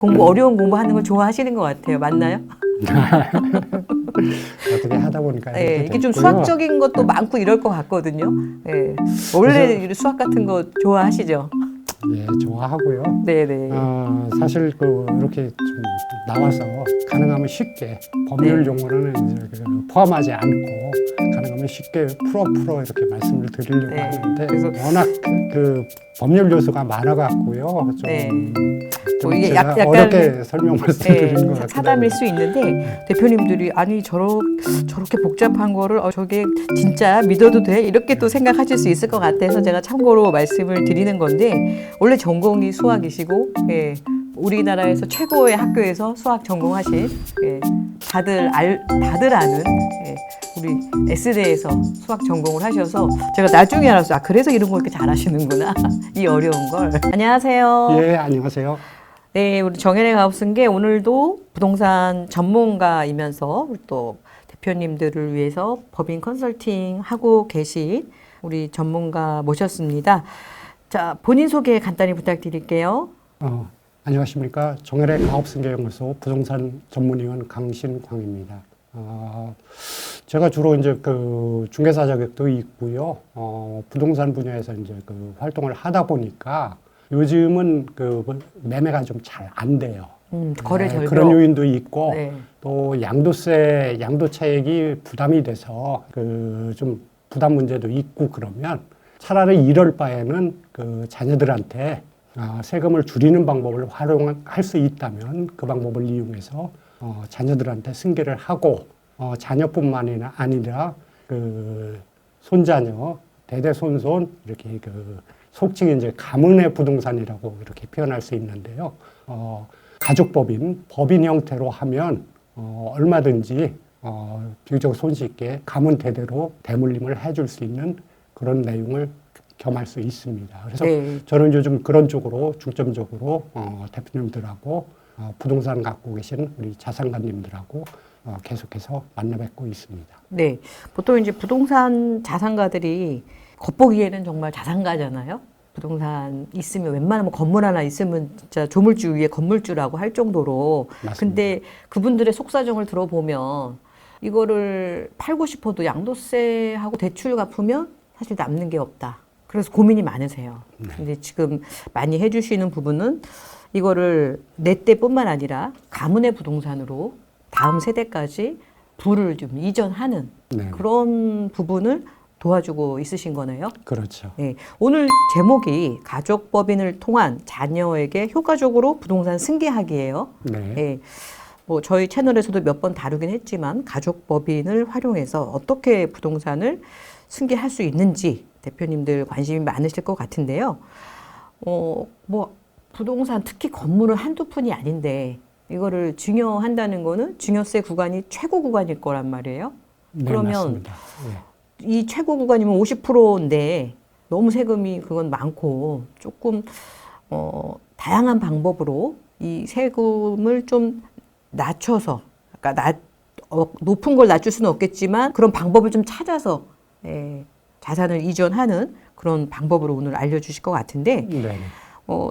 어려운 공부하는 걸 좋아하시는 것 같아요. 맞나요? 어떻게 하다 보니까 네, 이렇게 이게 좀 됐고요. 수학적인 것도 많고 이럴 것 같거든요. 네. 원래 수학 같은 거 좋아하시죠? 예, 좋아하고요. 네네. 사실 이렇게 좀 나와서 가능하면 쉽게 법률 네. 용어는 이제 포함하지 않고 가능하면 쉽게 풀어 이렇게 말씀을 드리려고 네. 하는데 그래서 워낙 법률 요소가 많아갖고요. 좀, 네. 좀 이게 제가 약간 어렵게 설명 말씀드리는 것 같아요. 사담일 수 있는데 대표님들이 아니 저렇게 복잡한 거를 저게 진짜 믿어도 돼? 이렇게 또 생각하실 수 있을 것 같아서 제가 참고로 말씀을 드리는 건데 원래 전공이 수학이시고 예, 우리나라에서 최고의 학교에서 수학 전공하신 예, 다들 아는 예, 우리 S대에서 수학 전공을 하셔서 제가 나중에 알았어요. 그래서 이런 거 이렇게 잘하시는구나. 이 어려운 걸. 안녕하세요. 예, 안녕하세요. 네, 우리 정현의 가업승계 오늘도 부동산 전문가이면서 우리 또 대표님들을 위해서 법인 컨설팅 하고 계신 우리 전문가 모셨습니다. 자, 본인 소개 간단히 부탁드릴게요. 안녕하십니까. 정혜래 가업승계연구소 부동산 전문위원 강신광입니다. 제가 주로 이제 중개사 자격도 있고요. 부동산 분야에서 이제 활동을 하다 보니까 요즘은 매매가 좀 잘 안 돼요. 거래 절벽. 그런 요인도 있고 네. 또 양도 차익이 부담이 돼서 좀 부담 문제도 있고 그러면 차라리 이럴 바에는 자녀들한테 세금을 줄이는 방법을 활용할 수 있다면 그 방법을 이용해서 자녀들한테 승계를 하고 자녀뿐만이 아니라 손자녀, 대대손손 이렇게 속칭 이제 가문의 부동산이라고 이렇게 표현할 수 있는데요. 법인 형태로 하면 얼마든지 비교적 손쉽게 가문 대대로 대물림을 해줄 수 있는 그런 내용을 겸할 수 있습니다. 그래서 네. 저는 요즘 그런 쪽으로 중점적으로 대표님들하고 부동산 갖고 계신 우리 자산가님들하고 계속해서 만나 뵙고 있습니다. 네. 보통 이제 부동산 자산가들이 겉보기에는 정말 자산가잖아요. 부동산 있으면 웬만하면 건물 하나 있으면 진짜 조물주 위에 건물주라고 할 정도로. 맞습니다. 근데 그분들의 속사정을 들어보면 이거를 팔고 싶어도 양도세하고 대출 갚으면 사실 남는 게 없다. 그래서 고민이 많으세요. 근데 지금 많이 해주시는 부분은 이거를 내 때뿐만 아니라 가문의 부동산으로 다음 세대까지 부를 좀 이전하는 네. 그런 부분을 도와주고 있으신 거네요. 그렇죠. 네. 오늘 제목이 가족법인을 통한 자녀에게 효과적으로 부동산 승계하기예요. 네. 네. 뭐 저희 채널에서도 몇 번 다루긴 했지만 가족법인을 활용해서 어떻게 부동산을 승계할 수 있는지 대표님들 관심이 많으실 것 같은데요. 뭐 부동산 특히 건물은 한두 푼이 아닌데 이거를 증여한다는 거는 증여세 구간이 최고 구간일 거란 말이에요. 네, 그러면 맞습니다. 이 최고 구간이면 50%인데 너무 세금이 그건 많고 조금 다양한 방법으로 이 세금을 좀 낮춰서 그러니까 높은 걸 낮출 수는 없겠지만 그런 방법을 좀 찾아서 자산을 이전하는 그런 방법으로 오늘 알려주실 것 같은데 네.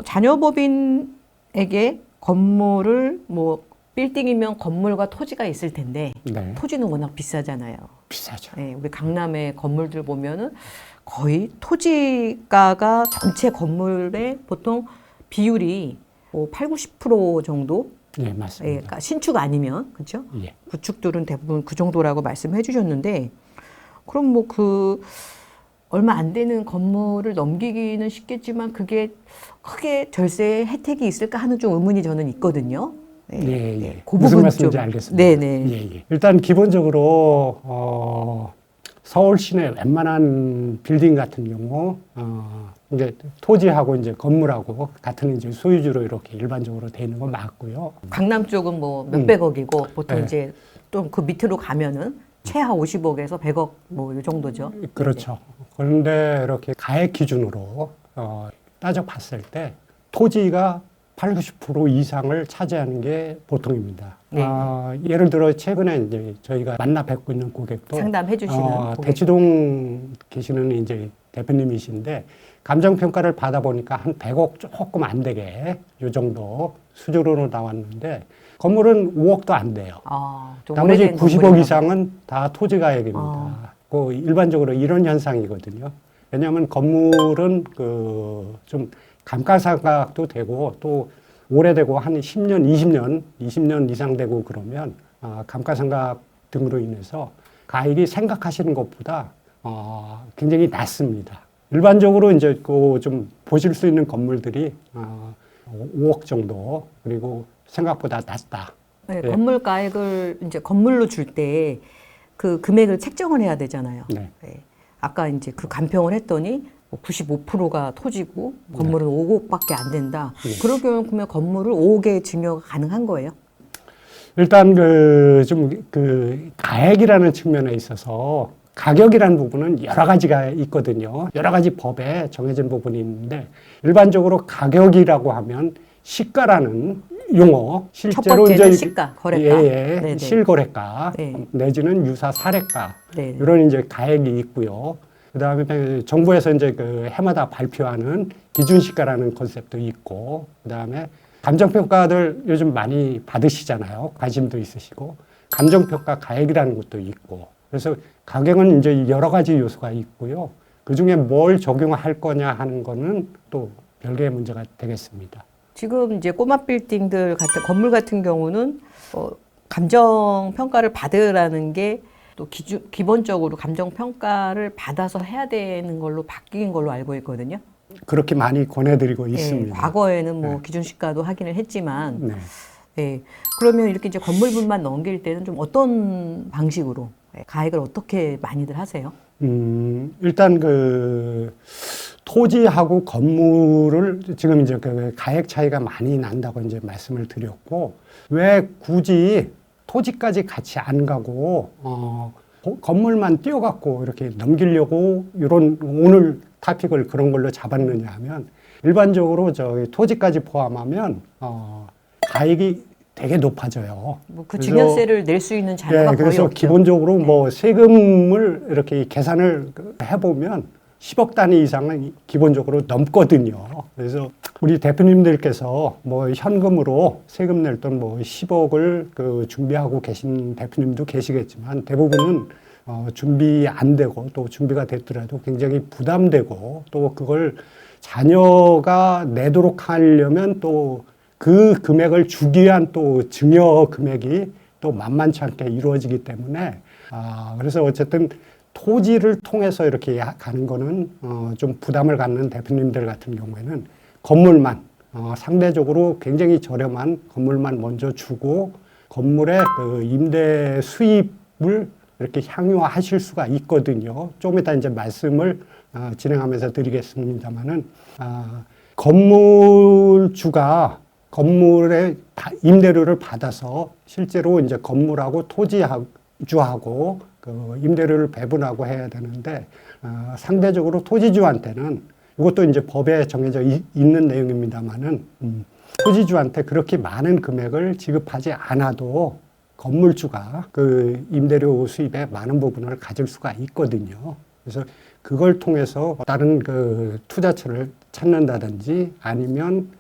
자녀법인에게 건물을 뭐 빌딩이면 건물과 토지가 있을 텐데 네. 토지는 워낙 비싸잖아요. 비싸죠. 네, 우리 강남의 건물들 보면은 거의 토지가가 전체 건물의 보통 비율이 뭐 8, 90% 정도. 네, 예, 맞습니다. 그러니까 신축 아니면 그렇죠? 예. 구축들은 대부분 그 정도라고 말씀해 주셨는데 그럼 뭐 얼마 안 되는 건물을 넘기기는 쉽겠지만 그게 크게 절세 혜택이 있을까 하는 좀 의문이 저는 있거든요. 네, 예, 예. 네, 그 무슨 부분 말씀인지 좀. 알겠습니다. 네네. 예, 예. 일단 기본적으로 서울 시내 웬만한 빌딩 같은 경우 이제 토지하고 이제 건물하고 같은 이제 소유주로 이렇게 일반적으로 돼 있는 건 맞고요. 강남 쪽은 뭐 몇백억이고 보통 네. 이제 좀 그 밑으로 가면은 최하 50억에서 100억 뭐 이 정도죠. 그렇죠. 그런데 이렇게 가액 기준으로 따져봤을 때 토지가 8, 90% 이상을 차지하는 게 보통입니다. 네. 예를 들어 최근에 이제 저희가 만나 뵙고 있는 고객도 상담해 주시는 고객. 대치동 계시는 이제 대표님이신데 감정평가를 받아보니까 한 100억 조금 안 되게 요 정도 수준으로 나왔는데 건물은 5억도 안 돼요. 좀 나머지 오래된 90억 건물인가 이상은 다 토지가액입니다. 그 일반적으로 이런 현상이거든요. 왜냐하면 건물은 그 좀 감가상각도 되고 또 오래되고 한 10년, 20년 이상 되고 그러면 감가상각 등으로 인해서 가액이 생각하시는 것보다 굉장히 낮습니다. 일반적으로 이제 그 좀 보실 수 있는 건물들이 5억 정도 그리고 생각보다 낮다. 네, 예. 건물 가액을 이제 건물로 줄 때 그 금액을 책정을 해야 되잖아요. 네. 네. 아까 이제 그 간평을 했더니 95%가 토지고 건물은 5억밖에 안 된다. 그럴 경우면 건물을 5억에 증여가 가능한 거예요? 일단 그 가액이라는 측면에 있어서 가격이라는 부분은 여러 가지가 있거든요. 여러 가지 법에 정해진 부분이 있는데 일반적으로 가격이라고 하면 시가라는 용어, 첫 실제로 번째는 이제 시가, 거래가. 네네. 실거래가 네. 내지는 유사 사례가 네. 이런 이제 가액이 있고요. 그다음에 정부에서 이제 그 해마다 발표하는 기준시가라는 컨셉도 있고, 그다음에 감정평가들 요즘 많이 받으시잖아요. 관심도 있으시고 감정평가 가액이라는 것도 있고, 그래서 가격은 이제 여러 가지 요소가 있고요. 그 중에 뭘 적용할 거냐 하는 거는 또 별개의 문제가 되겠습니다. 지금 이제 꼬마 빌딩들 같은 건물 같은 경우는 감정 평가를 받으라는 게 또 기본적으로 감정 평가를 받아서 해야 되는 걸로 바뀐 걸로 알고 있거든요. 그렇게 많이 권해드리고 네, 있습니다. 과거에는 뭐 네. 기준시가도 하기는 했지만, 네. 네. 그러면 이렇게 이제 건물분만 넘길 때는 좀 어떤 방식으로 가액을 어떻게 많이들 하세요? 일단 그 토지하고 건물을 지금 이제 그 가액 차이가 많이 난다고 이제 말씀을 드렸고, 왜 굳이 토지까지 같이 안 가고 건물만 띄어갖고 이렇게 넘기려고 이런 오늘 토픽을 그런 걸로 잡았느냐 하면, 일반적으로 저기 토지까지 포함하면 가액이 되게 높아져요. 뭐 그 증여세를 낼 수 있는 자료가 거의 그래서 없죠. 기본적으로 뭐 세금을 이렇게 계산을 해보면 10억 단위 이상은 기본적으로 넘거든요. 그래서 우리 대표님들께서 뭐 현금으로 세금 낼 돈 뭐 10억을 그 준비하고 계신 대표님도 계시겠지만, 대부분은 준비 안 되고 또 준비가 됐더라도 굉장히 부담되고, 또 그걸 자녀가 내도록 하려면 또 그 금액을 주기 위한 또 증여 금액이 또 만만치 않게 이루어지기 때문에 그래서 어쨌든 토지를 통해서 이렇게 가는 거는 좀 부담을 갖는 대표님들 같은 경우에는 건물만 상대적으로 굉장히 저렴한 건물만 먼저 주고 건물의 그 임대 수입을 이렇게 향유하실 수가 있거든요. 좀 이따 이제 말씀을 진행하면서 드리겠습니다만은 건물주가 건물의 임대료를 받아서 실제로 이제 건물하고 토지주하고 그 임대료를 배분하고 해야 되는데, 상대적으로 토지주한테는 이것도 이제 법에 정해져 있는 내용입니다만은 토지주한테 그렇게 많은 금액을 지급하지 않아도 건물주가 그 임대료 수입의 많은 부분을 가질 수가 있거든요. 그래서 그걸 통해서 다른 그 투자처를 찾는다든지 아니면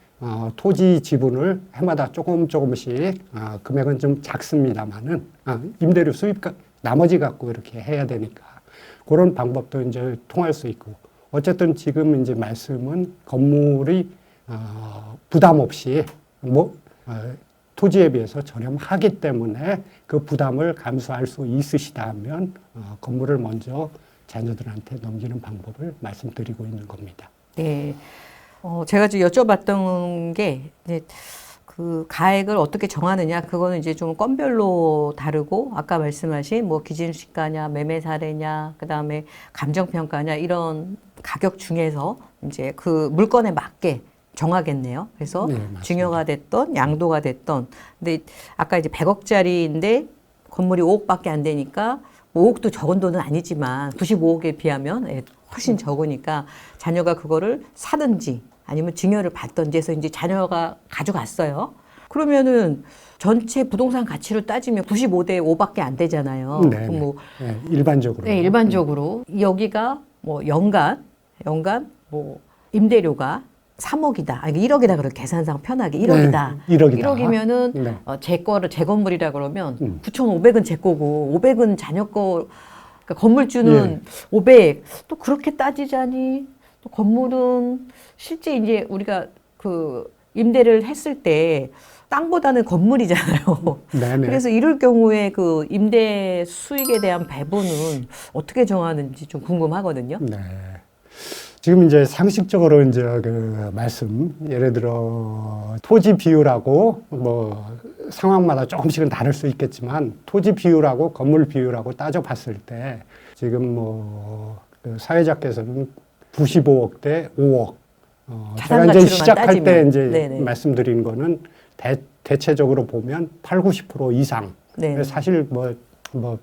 토지 지분을 해마다 조금씩 금액은 좀 작습니다만은 임대료 수입 나머지 갖고 이렇게 해야 되니까 그런 방법도 이제 통할 수 있고, 어쨌든 지금 이제 말씀은 건물이 부담 없이 토지에 비해서 저렴하기 때문에 그 부담을 감수할 수 있으시다면 건물을 먼저 자녀들한테 넘기는 방법을 말씀드리고 있는 겁니다. 네. 제가 지금 여쭤봤던 게 이제 그 가액을 어떻게 정하느냐, 그거는 이제 좀 건별로 다르고, 아까 말씀하신 뭐 기준시가냐, 매매 사례냐, 그 다음에 감정평가냐, 이런 가격 중에서 이제 그 물건에 맞게 정하겠네요. 그래서 네, 맞습니다. 증여가 됐던 양도가 됐던, 근데 아까 이제 100억짜리인데 건물이 5억밖에 안 되니까 5억도 적은 돈은 아니지만 95억에 비하면 훨씬 적으니까 자녀가 그거를 사든지 아니면 증여를 받든지 해서 이제 자녀가 가져갔어요. 그러면은 전체 부동산 가치를 따지면 95대 5밖에 안 되잖아요. 네, 그럼 뭐 네, 일반적으로. 네, 일반적으로 여기가 뭐 연간 연간 뭐 임대료가 3억이다. 아니 1억이다. 그래 계산상 편하게 1억이다. 네, 1억이다. 1억이면은 네. 제 거를 제 건물이라 그러면 9,500은 제 거고 500은 자녀 거. 그러니까 건물주는 500. 또 그렇게 따지자니 또 건물은 실제 이제 우리가 그 임대를 했을 때 땅보다는 건물이잖아요. 네네. 그래서 이럴 경우에 그 임대 수익에 대한 배분은 어떻게 정하는지 좀 궁금하거든요. 네. 지금 이제 상식적으로 이제 그 말씀, 예를 들어 토지 비율하고 뭐 상황마다 조금씩은 다를 수 있겠지만 토지 비율하고 건물 비율하고 따져봤을 때 지금 뭐그 사회자께서는 95억 대 5억. 제가 이제 시작할 따지면. 때 이제 네네. 말씀드린 거는 대체적으로 보면 8, 90% 이상. 네. 사실 뭐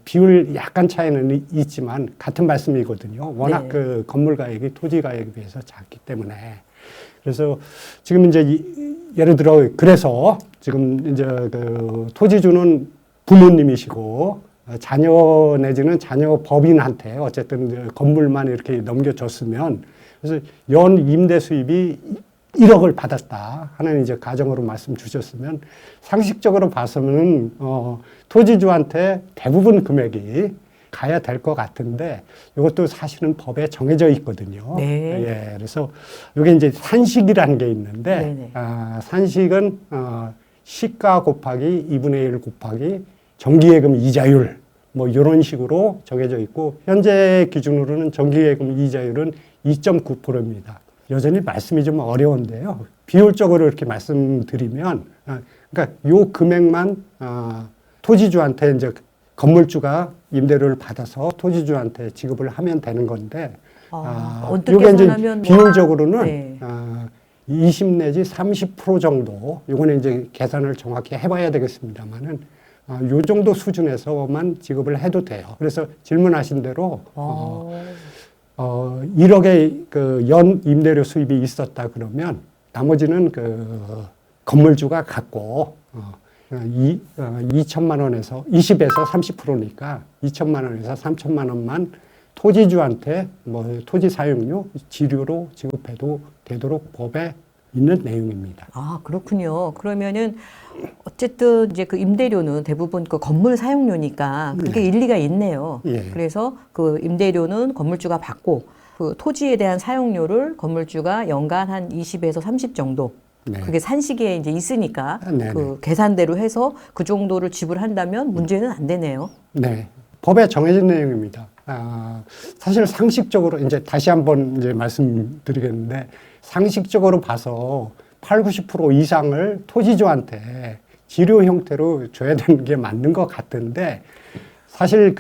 비율 약간 차이는 있지만 같은 말씀이거든요. 워낙 네. 그 건물 가액이 토지 가액에 비해서 작기 때문에. 그래서 지금 이제 예를 들어 그래서 지금 이제 그 토지주는 부모님이시고 자녀 내지는 자녀 법인한테 어쨌든 이제 건물만 이렇게 넘겨줬으면 그래서 연 임대 수입이 1억을 받았다 하는 이제 가정으로 말씀 주셨으면 상식적으로 봐서는 토지주한테 대부분 금액이 가야 될 것 같은데 이것도 사실은 법에 정해져 있거든요. 네. 예, 그래서 이게 이제 산식이라는 게 있는데 네네. 산식은 시가 곱하기 2분의 1 곱하기 정기예금 이자율 뭐 이런 식으로 정해져 있고 현재 기준으로는 정기예금 이자율은 2.9%입니다. 여전히 말씀이 좀 어려운데요. 비율적으로 이렇게 말씀드리면, 그러니까 요 금액만 토지주한테 이제 건물주가 임대료를 받아서 토지주한테 지급을 하면 되는 건데, 언뜻 요게 이제 계산하면 비율적으로는 네. 20 내지 30% 정도, 요거는 이제 계산을 정확히 해봐야 되겠습니다만은, 요 정도 수준에서만 지급을 해도 돼요. 그래서 질문하신 대로, 1억의 그 연 임대료 수입이 있었다 그러면 나머지는 그 건물주가 갖고 2천만 원에서 20에서 30%니까 2천만 원에서 3천만 원만 토지주한테 뭐 토지 사용료 지료로 지급해도 되도록 법에 있는 내용입니다. 아, 그렇군요. 그러면은 어쨌든 이제 그 임대료는 대부분 그 건물 사용료니까 그게 일리가 있네요. 예. 그래서 그 임대료는 건물주가 받고 그 토지에 대한 사용료를 건물주가 연간 한 20에서 30 정도. 네. 그게 산식에 이제 있으니까 네네. 그 계산대로 해서 그 정도를 지불한다면 문제는 안 되네요. 네. 법에 정해진 내용입니다. 사실 상식적으로 이제 다시 한번 이제 말씀드리겠는데 상식적으로 봐서 8, 90% 이상을 토지주한테 지료 형태로 줘야 되는 게 맞는 것 같은데 사실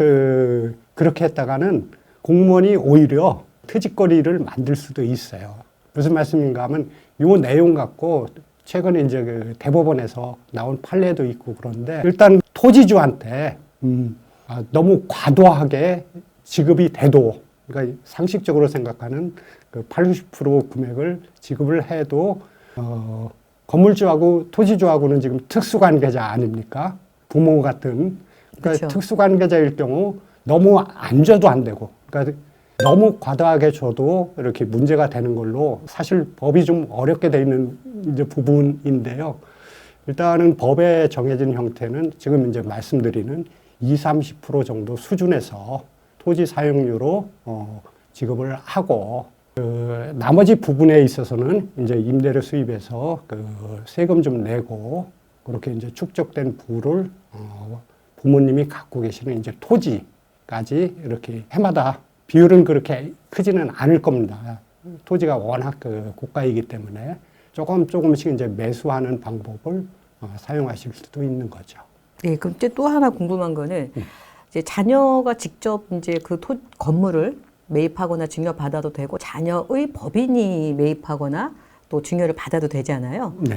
그렇게 했다가는 공무원이 오히려 트집거리를 만들 수도 있어요. 무슨 말씀인가 하면 요 내용 갖고 최근에 이제 그 대법원에서 나온 판례도 있고 그런데 일단 토지주한테 너무 과도하게 지급이 돼도 그러니까 상식적으로 생각하는 그 80, 90% 금액을 지급을 해도 건물주하고 토지주하고는 지금 특수관계자 아닙니까? 부모 같은 그러니까 그쵸. 특수관계자일 경우 너무 안 줘도 안 되고 그러니까 너무 과다하게 줘도 이렇게 문제가 되는 걸로 사실 법이 좀 어렵게 돼 있는 이제 부분인데요. 일단은 법에 정해진 형태는 지금 이제 말씀드리는 20, 30% 정도 수준에서 토지 사용료로 지급을 하고 나머지 부분에 있어서는 이제 임대료 수입에서 세금 좀 내고 그렇게 이제 축적된 부를 부모님이 갖고 계시는 이제 토지까지 이렇게 해마다 비율은 그렇게 크지는 않을 겁니다. 토지가 워낙 고가이기 때문에 조금씩 이제 매수하는 방법을 사용하실 수도 있는 거죠. 네, 그럼 또 하나 궁금한 거는 이제 자녀가 직접 이제 그 건물을 매입하거나 증여받아도 되고 자녀의 법인이 매입하거나 또 증여를 받아도 되잖아요. 네.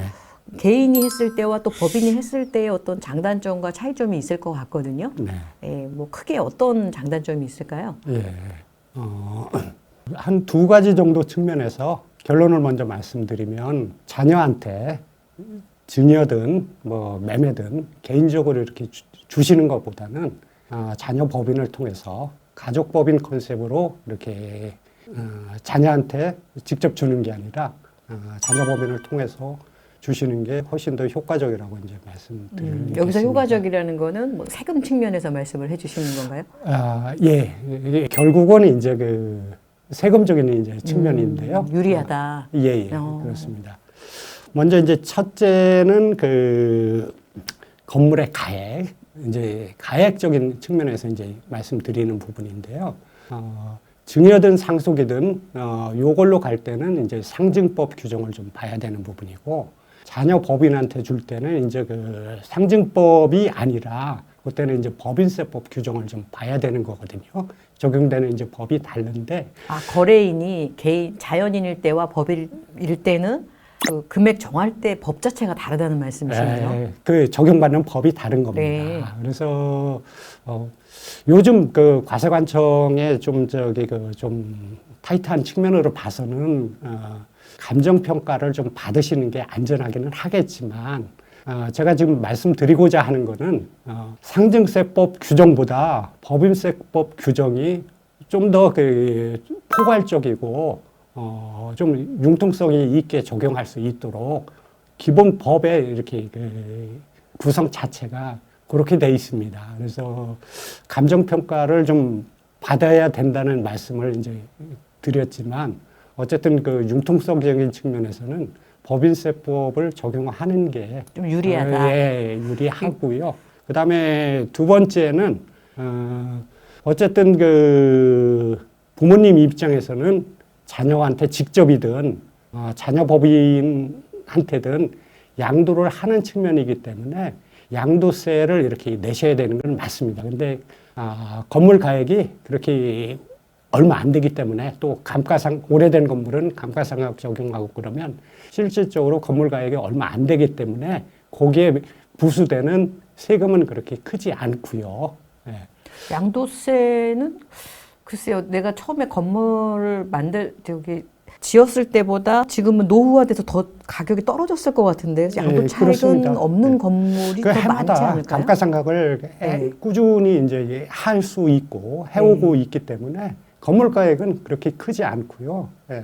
개인이 했을 때와 또 법인이 했을 때의 어떤 장단점과 차이점이 있을 것 같거든요. 네. 예, 뭐 크게 어떤 장단점이 있을까요? 예. 한 두 가지 정도 측면에서 결론을 먼저 말씀드리면 자녀한테 증여든 뭐 매매든 개인적으로 이렇게 주시는 것보다는 자녀 법인을 통해서 가족 법인 컨셉으로 이렇게 자녀한테 직접 주는 게 아니라 자녀 법인을 통해서 주시는 게 훨씬 더 효과적이라고 이제 말씀드리겠습니다. 여기서 효과적이라는 거는 뭐 세금 측면에서 말씀을 해주시는 건가요? 예, 이게 결국은 이제 그 세금적인 이제 측면인데요. 유리하다. 예, 그렇습니다. 먼저 이제 첫째는 그 건물의 가액, 이제 가액적인 측면에서 이제 말씀드리는 부분인데요. 증여든 상속이든 요걸로 갈 때는 이제 상증법 규정을 좀 봐야 되는 부분이고, 자녀 법인한테 줄 때는 이제 그 상증법이 아니라 그때는 이제 법인세법 규정을 좀 봐야 되는 거거든요. 적용되는 이제 법이 다른데. 거래인이 개인 자연인일 때와 법인일 때는 그 금액 정할 때 법 자체가 다르다는 말씀이시네요. 그 적용받는 법이 다른 겁니다. 네. 그래서 요즘 그 과세관청의 좀 좀 타이트한 측면으로 봐서는 감정 평가를 좀 받으시는 게 안전하기는 하겠지만, 제가 지금 말씀드리고자 하는 거는 상증세법 규정보다 법인세법 규정이 좀 더 그 포괄적이고 좀 융통성이 있게 적용할 수 있도록 기본 법에 이렇게 그 구성 자체가 그렇게 돼 있습니다. 그래서 감정 평가를 좀 받아야 된다는 말씀을 이제 드렸지만, 어쨌든 그 융통성적인 측면에서는 법인세법을 적용하는 게 좀 유리하다. 예, 유리하고요. 그다음에 두 번째는 어쨌든 그 부모님 입장에서는 자녀한테 직접이든 자녀 법인한테든 양도를 하는 측면이기 때문에 양도세를 이렇게 내셔야 되는 건 맞습니다. 근데 건물 가액이 그렇게 얼마 안 되기 때문에, 또 감가상 오래된 건물은 감가상각 적용하고 그러면 실질적으로 건물 가액이 얼마 안 되기 때문에 거기에 부수되는 세금은 그렇게 크지 않고요. 예. 양도세는 글쎄요, 내가 처음에 건물을 지었을 때보다 지금은 노후화돼서 더 가격이 떨어졌을 것 같은데, 양도 차익은 그렇습니다. 없는 건물이 그 더 많지 해마다 않을까요? 감가상각을 꾸준히 이제 할 수 있고 해오고 있기 때문에 건물 가액은 그렇게 크지 않고요. 예.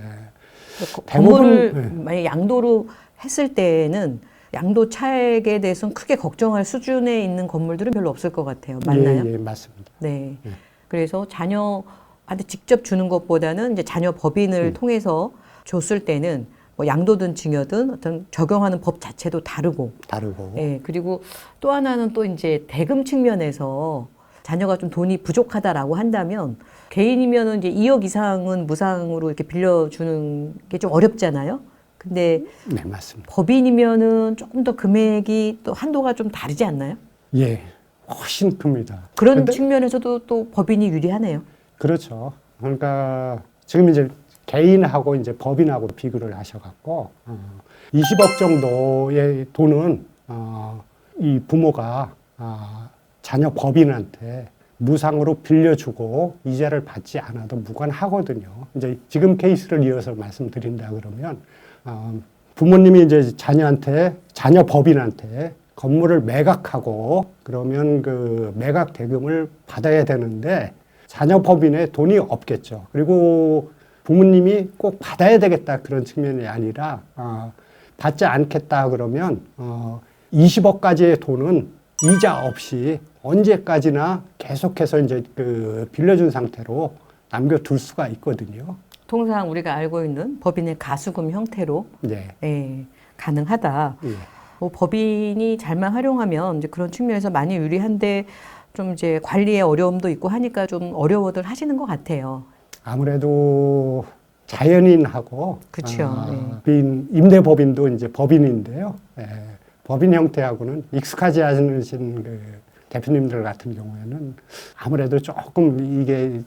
건물을 대부분, 만약 양도로 했을 때는 양도 차액에 대해서는 크게 걱정할 수준에 있는 건물들은 별로 없을 것 같아요. 맞나요? 예, 맞습니다. 네. 예. 그래서 자녀한테 직접 주는 것보다는 이제 자녀 법인을 통해서 줬을 때는 뭐 양도든 증여든 어떤 적용하는 법 자체도 다르고. 예. 그리고 또 하나는 또 이제 대금 측면에서 자녀가 좀 돈이 부족하다라고 한다면, 개인이면은 이제 2억 이상은 무상으로 이렇게 빌려주는 게 좀 어렵잖아요. 근데 네, 맞습니다. 법인이면은 조금 더 금액이 또 한도가 좀 다르지 않나요? 예, 훨씬 큽니다. 그런 측면에서도 또 법인이 유리하네요. 그렇죠. 그러니까 지금 이제 개인하고 이제 법인하고 비교를 하셔갖고 20억 정도의 돈은 이 부모가 자녀 법인한테 무상으로 빌려주고 이자를 받지 않아도 무관하거든요. 이제 지금 케이스를 이어서 말씀드린다 그러면 부모님이 이제 자녀 법인한테 건물을 매각하고 그러면 그 매각 대금을 받아야 되는데 자녀 법인에 돈이 없겠죠. 그리고 부모님이 꼭 받아야 되겠다 그런 측면이 아니라 받지 않겠다 그러면 20억까지의 돈은 이자 없이 언제까지나 계속해서 이제 그 빌려준 상태로 남겨둘 수가 있거든요. 통상 우리가 알고 있는 법인의 가수금 형태로 네. 가능하다. 예. 뭐 법인이 잘만 활용하면 이제 그런 측면에서 많이 유리한데, 좀 이제 관리에 어려움도 있고 하니까 좀 어려워들 하시는 것 같아요. 아무래도 자연인하고 그렇죠. 임대법인도 이제 법인인데요. 법인 형태하고는 익숙하지 않으신 그 대표님들 같은 경우에는 아무래도 조금 이게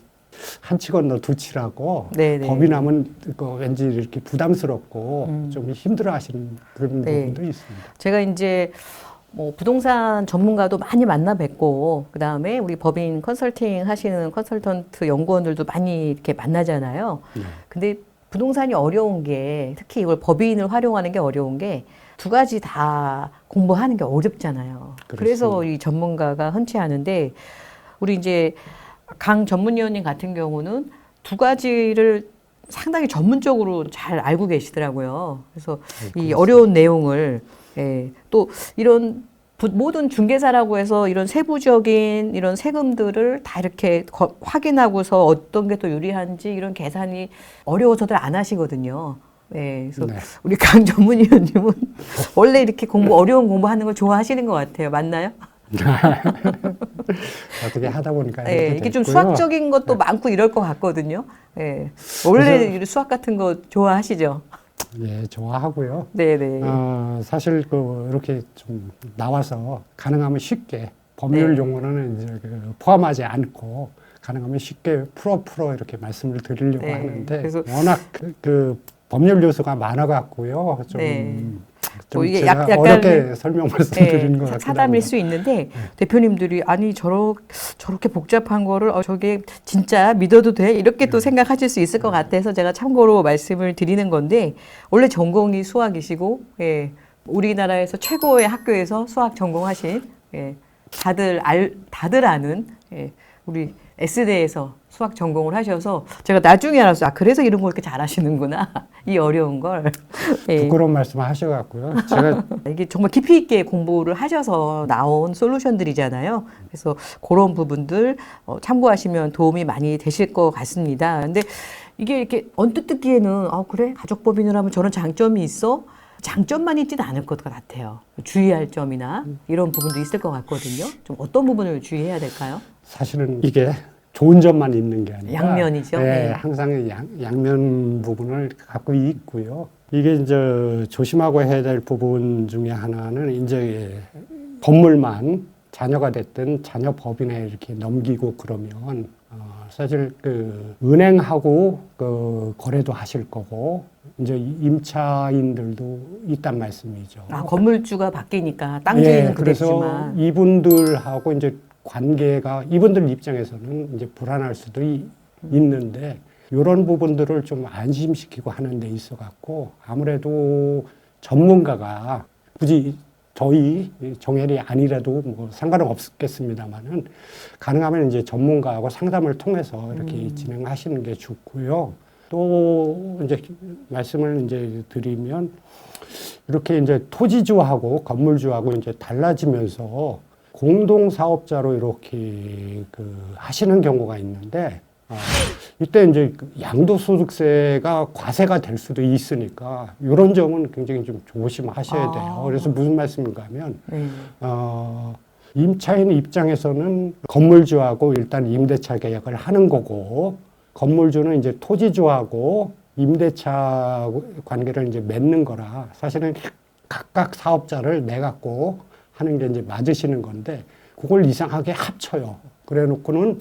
한치 건너 두치라고 법인하면 왠지 이렇게 부담스럽고 좀 힘들어하시는 그런 부분도 있습니다. 제가 이제 뭐 부동산 전문가도 많이 만나 뵙고, 그 다음에 우리 법인 컨설팅 하시는 컨설턴트 연구원들도 많이 이렇게 만나잖아요. 근데 부동산이 어려운 게, 특히 이걸 법인을 활용하는 게 어려운 게, 두 가지 다 공부하는 게 어렵잖아요. 그렇습니다. 그래서 이 전문가가 흔치 않은데, 우리 이제 강 전문위원님 같은 경우는 두 가지를 상당히 전문적으로 잘 알고 계시더라고요. 그래서 이 그렇습니다. 어려운 내용을 또 이런 모든 중개사라고 해서 이런 세부적인 이런 세금들을 다 이렇게 확인하고서 어떤 게 더 유리한지 이런 계산이 어려워서들 안 하시거든요. 그래서 네. 우리 강 전문위원님은 원래 이렇게 어려운 공부하는 걸 좋아하시는 것 같아요. 맞나요? 어떻게 하다 보니까 이렇게 이게 좀 됐고요. 수학적인 것도 많고 이럴 것 같거든요. 원래 수학 같은 거 좋아하시죠? 예, 좋아하고요. 네네. 사실 이렇게 좀 나와서 가능하면 쉽게 법률 네. 용어는 이제 포함하지 않고 가능하면 쉽게 풀어 이렇게 말씀을 드리려고 네. 하는데 그래서 워낙 그 법률 요소가 많아갖고요. 좀, 네. 좀 이게 제가 약간 어렵게 설명 말씀드리는 것 같긴 사담일 합니다. 수 있는데 대표님들이 아니 저렇게 복잡한 거를 저게 진짜 믿어도 돼? 이렇게 또 생각하실 수 있을 것 같아서 제가 참고로 말씀을 드리는 건데 원래 전공이 수학이시고 우리나라에서 최고의 학교에서 수학 전공하신 다들 아는 우리 S대에서 수학 전공을 하셔서 제가 나중에 알았어요. 그래서 이런 걸 이렇게 잘하시는구나. 이 어려운 걸. 부끄러운 말씀 하셔갖고요. 제가 이게 정말 깊이 있게 공부를 하셔서 나온 솔루션들이잖아요. 그래서 그런 부분들 참고하시면 도움이 많이 되실 것 같습니다. 근데 이게 이렇게 언뜻 듣기에는 그래? 가족법인을 하면 저런 장점이 있어? 장점만 있지는 않을 것 같아요. 주의할 점이나 이런 부분도 있을 것 같거든요. 좀 어떤 부분을 주의해야 될까요? 사실은 이게 좋은 점만 있는 게 아니라 양면이죠. 네, 항상 양면 부분을 갖고 있고요. 이게 이제 조심하고 해야 될 부분 중에 하나는 이제 건물만 자녀가 됐든 자녀 법인에 이렇게 넘기고 그러면 사실 은행하고 거래도 하실 거고 이제 임차인들도 있단 말씀이죠. 건물주가 바뀌니까 땅 주인은 그래서 그랬지만 이분들하고 이제 관계가 이분들 입장에서는 이제 불안할 수도 있는데 이런 부분들을 좀 안심시키고 하는 데 있어 갖고 아무래도 전문가가 굳이 저희 정혜리 아니라도 뭐 상관은 없겠습니다만은 가능하면 이제 전문가하고 상담을 통해서 이렇게 진행하시는 게 좋고요. 또 이제 말씀을 이제 드리면 이렇게 이제 토지주하고 건물주하고 이제 달라지면서 공동사업자로 이렇게 하시는 경우가 있는데, 이때 이제 양도소득세가 과세가 될 수도 있으니까, 이런 점은 굉장히 좀 조심하셔야 돼요. 그래서 무슨 말씀인가 하면, 임차인 입장에서는 건물주하고 일단 임대차 계약을 하는 거고, 건물주는 이제 토지주하고 임대차 관계를 이제 맺는 거라, 사실은 각각 사업자를 내갖고 하는 게 이제 맞으시는 건데 그걸 이상하게 합쳐요. 그래 놓고는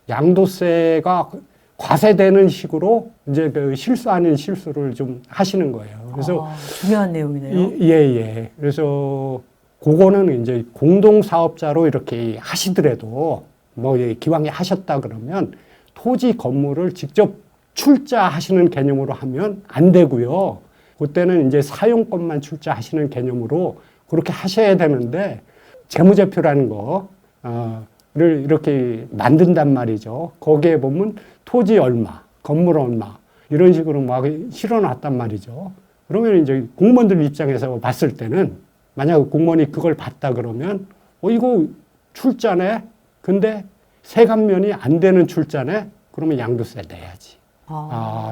양도세가 과세되는 식으로 이제 실수 아닌 실수를 좀 하시는 거예요. 그래서 중요한 내용이네요. 예. 그래서 그거는 이제 공동사업자로 이렇게 하시더라도 뭐 기왕에 하셨다 그러면 토지 건물을 직접 출자하시는 개념으로 하면 안 되고요. 그때는 이제 사용권만 출자하시는 개념으로 그렇게 하셔야 되는데 재무제표라는 거를 이렇게 만든단 말이죠. 거기에 보면 토지 얼마, 건물 얼마 이런 식으로 막 실어놨단 말이죠. 그러면 이제 공무원들 입장에서 봤을 때는 만약 공무원이 그걸 봤다 그러면 이거 출자네. 근데 세감면이 안 되는 출자네. 그러면 양도세 내야지.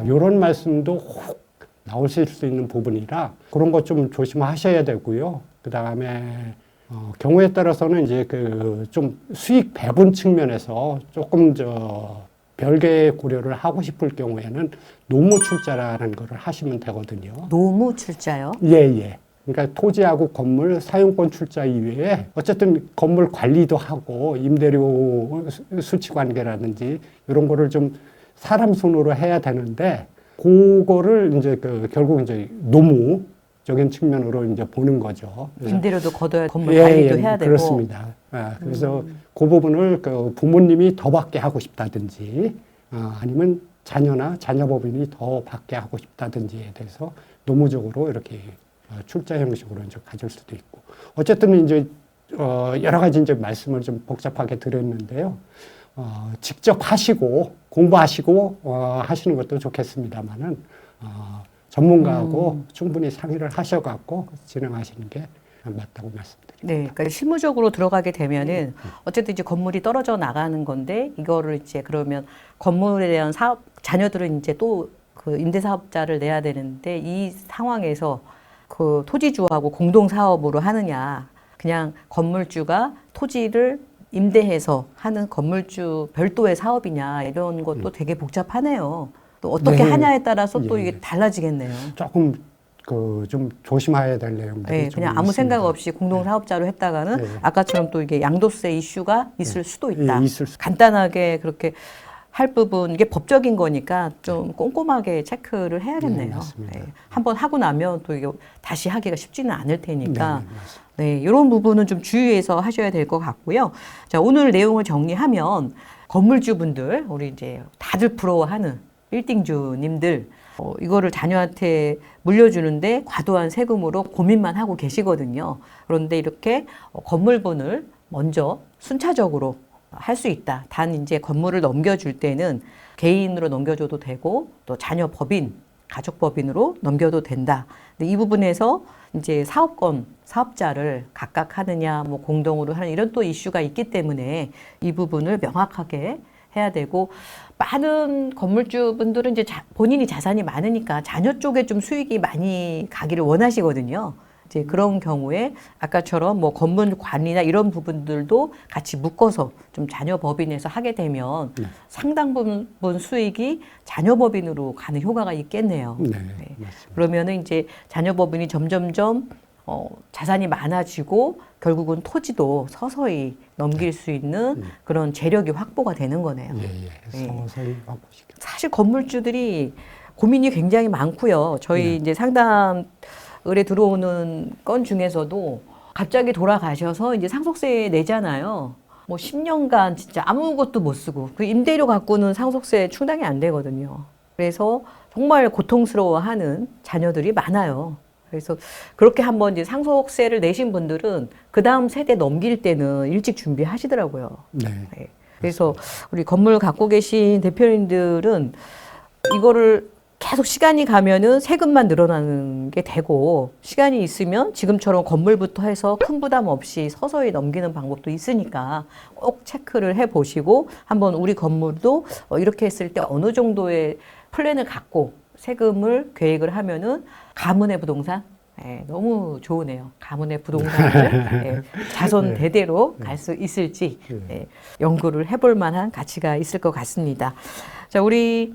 이런 말씀도 혹 나오실 수 있는 부분이라 그런 것 좀 조심하셔야 되고요. 그 다음에 경우에 따라서는 이제 좀 수익 배분 측면에서 조금 별개의 고려를 하고 싶을 경우에는 노무 출자라는 거를 하시면 되거든요. 노무 출자요? 예. 그러니까 토지하고 건물 사용권 출자 이외에 어쨌든 건물 관리도 하고 임대료 수치 관계라든지 이런 거를 좀 사람 손으로 해야 되는데 그거를 이제 결국 이제 노무적인 측면으로 이제 보는 거죠. 임대료도 걷어야 건물 관리도 해야 되고. 그렇습니다. 그래서 그 부분을 부모님이 더 받게 하고 싶다든지 아니면 자녀나 자녀법인이 더 받게 하고 싶다든지에 대해서 노무적으로 이렇게 출자 형식으로 이제 가질 수도 있고 어쨌든 이제 여러 가지 이제 말씀을 좀 복잡하게 드렸는데요. 직접 하시고 공부하시고 하시는 것도 좋겠습니다만은 전문가하고 충분히 상의를 하셔갖고 진행하시는 게 맞다고 말씀드립니다. 네, 그러니까 실무적으로 들어가게 되면은 어쨌든 이제 건물이 떨어져 나가는 건데 이거를 이제 그러면 건물에 대한 사업 자녀들은 이제 또 그 임대사업자를 내야 되는데 이 상황에서 그 토지주하고 공동 사업으로 하느냐, 그냥 건물주가 토지를 임대해서 하는 건물주 별도의 사업이냐 이런 것도 되게 복잡하네요. 또 어떻게 네. 하냐에 따라서 또 예. 이게 달라지겠네요. 조금 좀 조심해야 될 내용들이 네, 좀 그냥 아무 있습니다. 생각 없이 공동 사업자로 했다가는 네. 아까처럼 또 이게 양도세 이슈가 있을 수도 있다. 예, 있을 수. 간단하게 그렇게 할 부분 이게 법적인 거니까 좀 꼼꼼하게 체크를 해야겠네요. 네, 맞습니다. 한번 하고 나면 또 이게 다시 하기가 쉽지는 않을 테니까 네, 맞습니다. 네, 이런 부분은 좀 주의해서 하셔야 될 것 같고요. 자, 오늘 내용을 정리하면 건물주분들 우리 이제 다들 부러워하는 빌딩주님들 이거를 자녀한테 물려주는데 과도한 세금으로 고민만 하고 계시거든요. 그런데 이렇게 건물분을 먼저 순차적으로 할 수 있다. 단 이제 건물을 넘겨줄 때는 개인으로 넘겨줘도 되고 또 자녀 법인, 가족 법인으로 넘겨도 된다. 근데 이 부분에서 이제 사업권, 사업자를 각각 하느냐, 뭐 공동으로 하는 이런 또 이슈가 있기 때문에 이 부분을 명확하게 해야 되고 많은 건물주분들은 이제 본인이 자산이 많으니까 자녀 쪽에 좀 수익이 많이 가기를 원하시거든요. 이제 그런 경우에 아까처럼 뭐 건물 관리나 이런 부분들도 같이 묶어서 좀 자녀 법인에서 하게 되면 상당 부분 수익이 자녀 법인으로 가는 효과가 있겠네요. 네, 네. 맞습니다. 그러면은 이제 자녀 법인이 점점점 자산이 많아지고 결국은 토지도 서서히 넘길 수 있는 그런 재력이 확보가 되는 거네요. 예, 네. 서서히 바꾸시겠죠. 사실 건물주들이 고민이 굉장히 많고요. 저희 이제 상담 을에 들어오는 건 중에서도 갑자기 돌아가셔서 이제 상속세 내잖아요. 뭐 10년간 진짜 아무것도 못 쓰고 그 임대료 갖고는 상속세 충당이 안 되거든요. 그래서 정말 고통스러워하는 자녀들이 많아요. 그래서 그렇게 한번 이제 상속세를 내신 분들은 그 다음 세대 넘길 때는 일찍 준비하시더라고요. 네. 네. 그래서 우리 건물 갖고 계신 대표님들은 이거를 계속 시간이 가면은 세금만 늘어나는 게 되고 시간이 있으면 지금처럼 건물부터 해서 큰 부담 없이 서서히 넘기는 방법도 있으니까 꼭 체크를 해 보시고 한번 우리 건물도 이렇게 했을 때 어느 정도의 플랜을 갖고 세금을 계획을 하면은 가문의 부동산 너무 좋으네요. 가문의 부동산을 자손 대대로 갈 수 있을지 연구를 해볼 만한 가치가 있을 것 같습니다. 자, 우리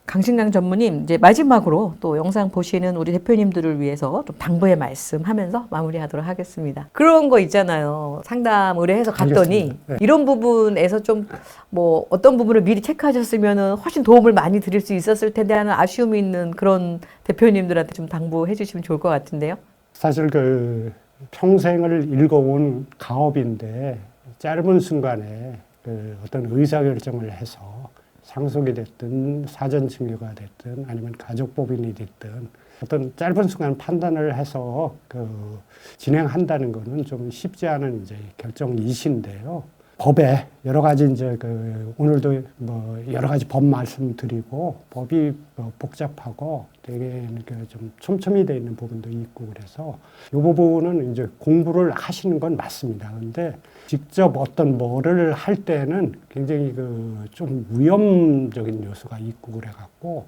강신강 전무님, 이제 마지막으로 또 영상 보시는 우리 대표님들을 위해서 좀 당부의 말씀 하면서 마무리하도록 하겠습니다. 그런 거 있잖아요. 상담 의뢰해서 갔더니 알겠습니다. 네. 이런 부분에서 좀 뭐 어떤 부분을 미리 체크하셨으면 훨씬 도움을 많이 드릴 수 있었을 텐데 하는 아쉬움이 있는 그런 대표님들한테 좀 당부해 주시면 좋을 것 같은데요. 사실 그 평생을 읽어온 가업인데 짧은 순간에 그 어떤 의사결정을 해서 상속이 됐든 사전 증여가 됐든 아니면 가족법인이 됐든 어떤 짧은 순간 판단을 해서 그 진행한다는 거는 좀 쉽지 않은 이제 결정이신데요. 법에 여러 가지 이제 그 오늘도 뭐 여러 가지 법 말씀드리고 법이 복잡하고 되게 좀 촘촘히 되어 있는 부분도 있고 그래서 이 부분은 이제 공부를 하시는 건 맞습니다. 근데 직접 어떤 뭐를 할 때는 굉장히 그 좀 위험적인 요소가 있고 그래갖고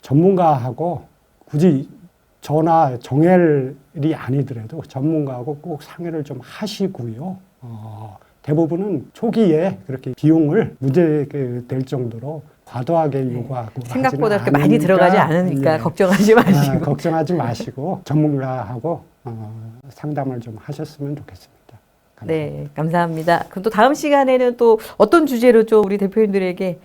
전문가하고 굳이 저나 정헬이 아니더라도 전문가하고 꼭 상의를 좀 하시고요. 대부분은 초기에 그렇게 비용을 문제될 정도로 과도하게 요구하고 생각보다 그렇게 하지는 많이 들어가지 않으니까, 않으니까 예. 걱정하지 마시고. 걱정하지 마시고 전문가하고 상담을 좀 하셨으면 좋겠습니다. 감사합니다. 네, 감사합니다. 그럼 또 다음 시간에는 또 어떤 주제로 좀 우리 대표님들에게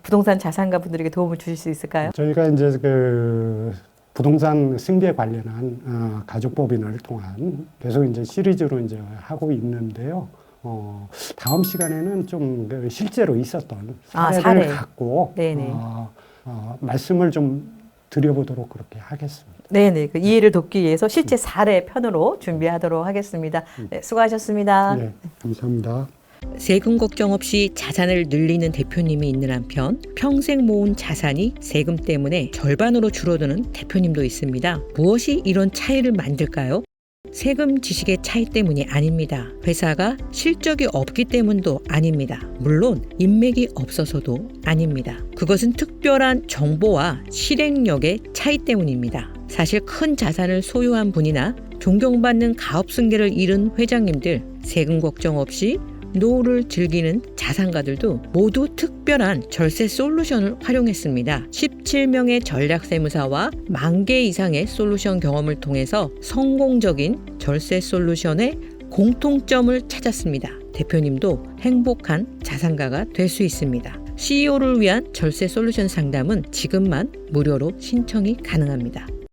부동산 자산가 분들에게 도움을 주실 수 있을까요? 저희가 이제 그 부동산 승계 관련한 가족법인을 통한 계속 이제 시리즈로 이제 하고 있는데요. 다음 시간에는 좀 그 실제로 있었던 사례를 사례. 갖고 네네. 말씀을 좀 드려보도록 그렇게 하겠습니다. 네네. 그 이해를 돕기 위해서 실제 사례 편으로 준비하도록 하겠습니다. 네, 수고하셨습니다. 네, 감사합니다. 세금 걱정 없이 자산을 늘리는 대표님이 있는 한편 평생 모은 자산이 세금 때문에 절반으로 줄어드는 대표님도 있습니다. 무엇이 이런 차이를 만들까요? 세금 지식의 차이 때문이 아닙니다. 회사가 실적이 없기 때문도 아닙니다. 물론 인맥이 없어서도 아닙니다. 그것은 특별한 정보와 실행력의 차이 때문입니다. 사실 큰 자산을 소유한 분이나 존경받는 가업 승계를 이룬 회장님들, 세금 걱정 없이 노후를 즐기는 자산가들도 모두 특별한 절세 솔루션을 활용했습니다. 17명의 전략세무사와 10,000개 이상의 솔루션 경험을 통해서 성공적인 절세 솔루션의 공통점을 찾았습니다. 대표님도 행복한 자산가가 될 수 있습니다. CEO를 위한 절세 솔루션 상담은 지금만 무료로 신청이 가능합니다.